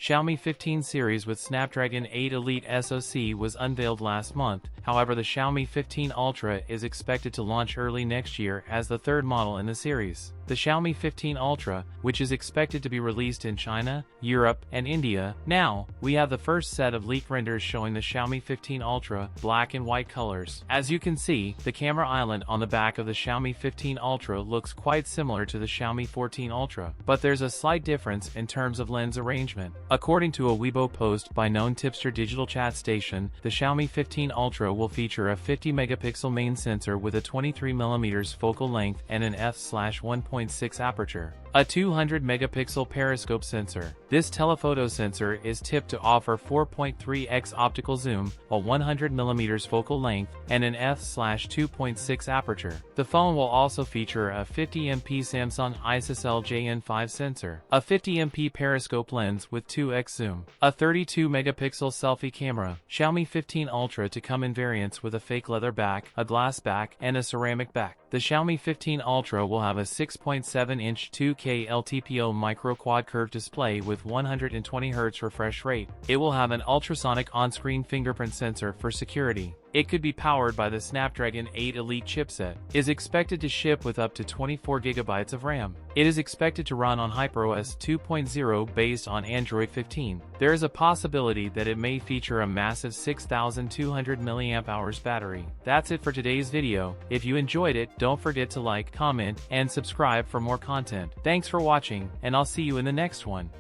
Xiaomi 15 series with Snapdragon 8 Elite SoC was unveiled last month. However, the Xiaomi 15 Ultra is expected to launch early next year as the third model in the series. The Xiaomi 15 Ultra, which is expected to be released in China, Europe, and India. Now, we have the first set of leaked renders showing the Xiaomi 15 Ultra, black and white colors. As you can see, the camera island on the back of the Xiaomi 15 Ultra looks quite similar to the Xiaomi 14 Ultra, but there's a slight difference in terms of lens arrangement. According to a Weibo post by known tipster Digital Chat Station, the Xiaomi 15 Ultra will feature a 50-megapixel main sensor with a 23mm focal length and an f/1.6 aperture, a 200-megapixel periscope sensor. This telephoto sensor is tipped to offer 4.3x optical zoom, a 100mm focal length, and an f/2.6 aperture. The phone will also feature a 50MP Samsung ISOCELL JN5 sensor, a 50MP periscope lens with 2x zoom, a 32-megapixel selfie camera. Xiaomi 15 Ultra to come in variants with a fake leather back, a glass back, and a ceramic back. The Xiaomi 15 Ultra will have a 6.7-inch 2K LTPO micro quad curved display with 120Hz refresh rate. It will have an ultrasonic on-screen fingerprint sensor for security. It could be powered by the Snapdragon 8 Elite chipset. Is expected to ship with up to 24GB of RAM. It is expected to run on HyperOS 2.0 based on Android 15. There is a possibility that it may feature a massive 6200 mAh battery. That's it for today's video. If you enjoyed it, don't forget to like, comment, and subscribe for more content. Thanks for watching, and I'll see you in the next one.